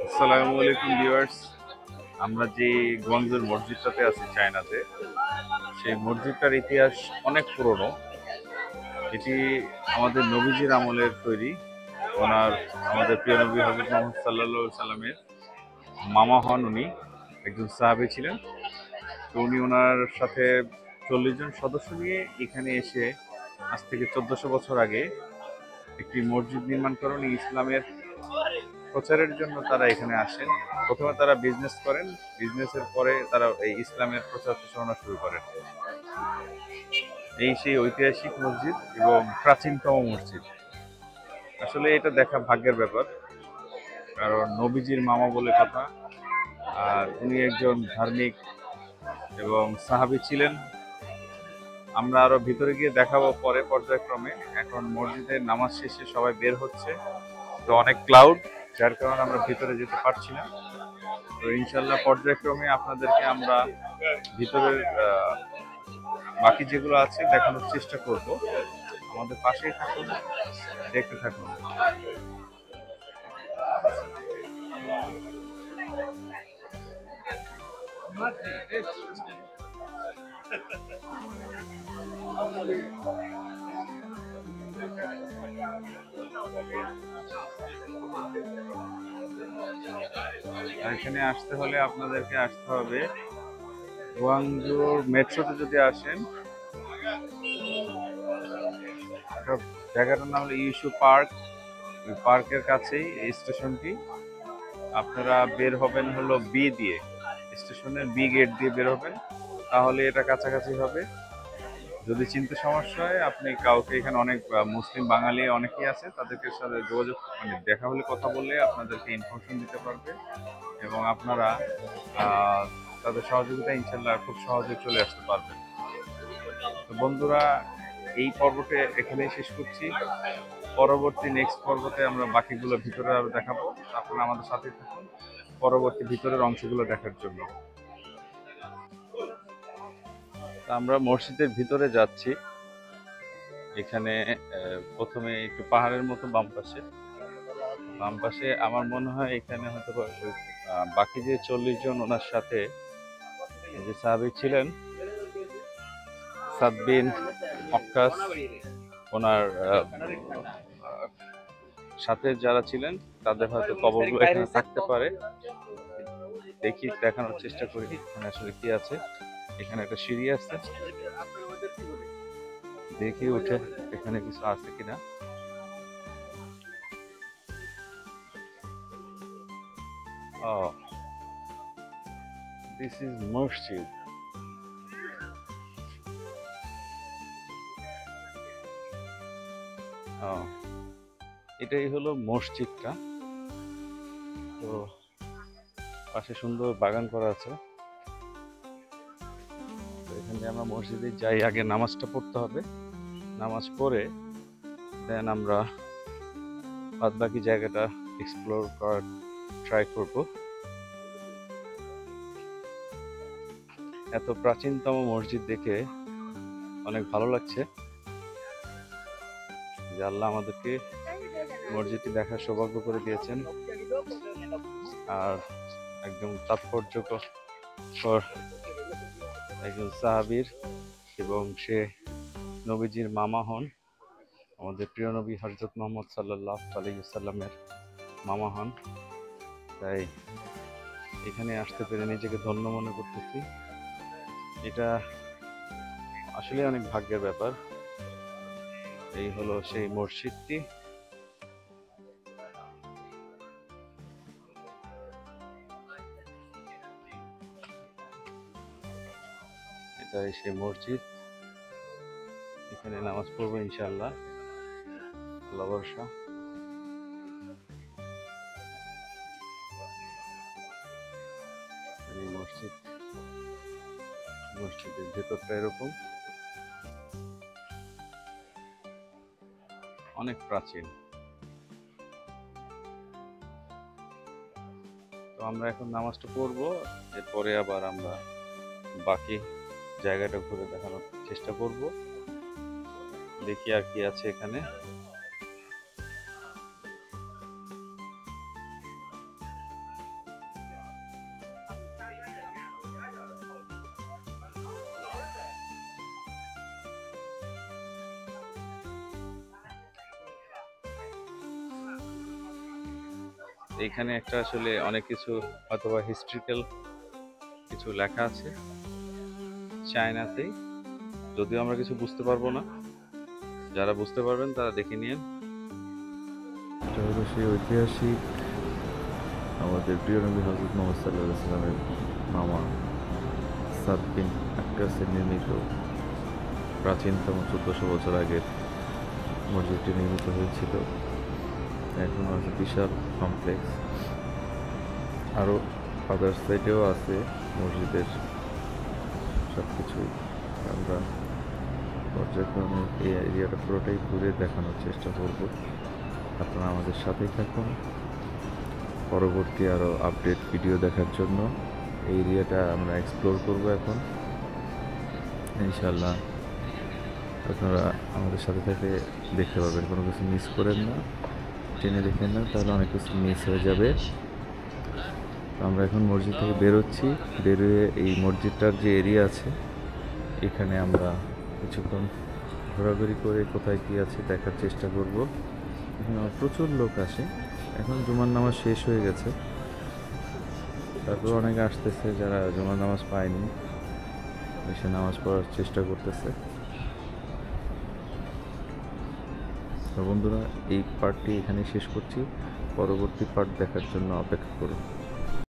আসসালামু আলাইকুম ভিউয়ার্স। আমরা যে গোয়াংজুর মসজিদটাতে আছি চায়নাতে, সেই মসজিদটার ইতিহাস অনেক পুরনো। এটি আমাদের নবীজির আমলের তৈরি। ওনার আমাদের প্রিয় নবী হযরত মুহাম্মদ সাল্লাল্লাহু আলাইহি সাল্লামের মামা হন উনি, একজন সাহাবী ছিলেন। তো উনি ওনার সাথে 40 জন সদস্য নিয়ে এখানে এসে আজ থেকে 1400 বছর আগে একটি মসজিদ নির্মাণ করেন। ইসলামের প্রচারের জন্য তারা এখানে আসেন। প্রথমে তারা বিজনেস করেন, বিজনেসের পরে তারা এই ইসলামের প্রচার প্রচারণা শুরু করেন। এই সেই ঐতিহাসিক মসজিদ এবং প্রাচীনতম মসজিদ। আসলে এটা দেখা ভাগ্যের ব্যাপার, কারণ নবীজির মামা বলে কথা। আর উনি একজন ধার্মিক এবং সাহাবী ছিলেন। আমরা আরো ভিতরে গিয়ে দেখাবো পরে পর্যায়ক্রমে। এখন মসজিদের নামাজ শেষে সবাই বের হচ্ছে, তো অনেক ক্লাউড, যার কারণে আমরা ভিতরে যেতে পারছি না। তো ইনশাল্লাহ পর্যায়ক্রমে আপনাদেরকে আমরা ভিতরের বাকি যেগুলো আছে দেখানোর চেষ্টা করব। আমাদের পাশেই থাকুন, দেখতে থাকুন। এখানে আসতে হলে আপনাদেরকে আসতে হবে গুয়াংজুর মেট্রোতে। যদি আসেন, জায়গাটার নাম হলো ইস্যু পার্ক। ওই পার্কের কাছেই এই স্টেশনটি। আপনারা বের হবেন হলো বি দিয়ে, স্টেশনের বি গেট দিয়ে বের হবেন, তাহলে এটা কাছাকাছি হবে। যদি চিনতে সমস্যা হয়, আপনি কাউকে, এখানে অনেক মুসলিম বাঙালি অনেকেই আছে, তাদেরকে সাথে যোগাযোগ, মানে দেখা হলে কথা বললে আপনাদেরকে ইনফরমেশন দিতে পারবে এবং আপনারা তাদের সহযোগিতা ইনশাল্লাহ খুব সহজে চলে আসতে পারবেন। তো বন্ধুরা, এই পর্বতে এখানেই শেষ করছি। পরবর্তী নেক্সট পর্বতে আমরা বাকিগুলো ভিতরে আরো দেখাবো। আপনারা আমাদের সাথে থাকুন পরবর্তী ভিতরের অংশগুলো দেখার জন্য। আমরা মসজিদের ভিতরে যাচ্ছি। এখানে প্রথমে একটু পাহাড়ের মতো বাম পাশে আমার মনে হয় এখানে হয়তো বাকি যে 40 জন ওনার সাথে যে সাহাবী ছিলেন, সাদ বিন ওয়াক্কাস, ওনার সাথে যারা ছিলেন তাদের হয়তো কবরগুলো এখানে থাকতে পারে। দেখি, দেখানোর চেষ্টা করি এখানে আসলে কি আছে। এখানে একটা সিঁড়ি আছে, দেখি উঠে এখানে কিছু আছে কিনা। Oh, this is মসজিদ। এটাই হলো মসজিদটা। তো পাশে সুন্দর বাগান করা আছে। তো এখানে আমরা মসজিদে যাই, আগে নামাজটা পড়তে হবে। নামাজ পড়ে দেন আমরা বাদ বাকি জায়গাটা এক্সপ্লোর করার ট্রাই করব। এত প্রাচীনতম মসজিদ দেখে অনেক ভালো লাগছে যে আল্লাহ আমাদেরকে মসজিদটি দেখার সৌভাগ্য করে দিয়েছেন। আর একদম তাৎপর্যকর একজন সাহাবীর, এবং সে নবীজির মামা হন, আমাদের প্রিয় নবী হযরত মুহাম্মদ সাল্লাল্লাহু আলাইহি সাল্লামের মামা হন। তাই এখানে আসতে পেরে নিজেকে ধন্য মনে করতেছি। এটা আসলে অনেক ভাগ্যের ব্যাপার। এই হলো সেই মসজিদটি। এটাই সেই মসজিদ। এখানে নামাজ পড়বো ইনশাআল্লাহ, আল্লাহ ভরসা। এই মসজিদ, মসজিদের ভেতরটা এরকম অনেক প্রাচীন। তো আমরা এখন নামাজটা পড়বো, এরপরে আবার আমরা বাকি জায়গাটা ঘুরে দেখানোর চেষ্টা করব। দেখি আর কি আছে এখানে। এখানে একটা আসলে অনেক কিছু অথবা হিস্ট্রিক্যাল কিছু লেখা আছে চায়নাতেই, যদিও আমরা কিছু বুঝতে পারবো না। যারা বুঝতে পারবেন তারা দেখে নিন। এটা হলো সেই ঐতিহাসিক আমাদের প্রিয় নবী হজরত মোহাম্মদ সাল্লাল্লাহু আলাইহি সাল্লামের মামা সাদ বিন আক্কাসের নির্মিত প্রাচীনতম 1400 বছর আগের মসজিদটি নির্মিত হয়েছিল। এখন আছে বিশাল কমপ্লেক্স। আরও আদার সাইডেও আছে মসজিদের সব কিছুই। আমরা পর্যায়ক্রমে এই এরিয়াটা পুরোটাই ঘুরে দেখানোর চেষ্টা করব। আপনারা আমাদের সাথেই থাকুন পরবর্তী আরও আপডেট ভিডিও দেখার জন্য। এই এরিয়াটা আমরা এক্সপ্লোর করব এখন ইনশাল্লাহ। আপনারা আমাদের সাথে থেকে দেখতে পাবেন, কোনো কিছু মিস করেন না, টেনে দেখেন না, তাহলে অনেক কিছু মিস হয়ে যাবে। আমরা এখন মসজিদ থেকে বেরোচ্ছি। বেরোয়ে এই মসজিদটার যে এরিয়া আছে এখানে আমরা কিছুক্ষণ ঘোরাঘুরি করে কোথায় কী আছে দেখার চেষ্টা করব। এখানে প্রচুর লোক আসে। এখন জুমার নামাজ শেষ হয়ে গেছে, তারপর অনেকে আসতেছে যারা জুমার নামাজ পায়নি, এসে নামাজ পড়ার চেষ্টা করতেছে। তো বন্ধুরা, এই পার্টটি এখানেই শেষ করছি। পরবর্তী পার্ট দেখার জন্য অপেক্ষা করুন।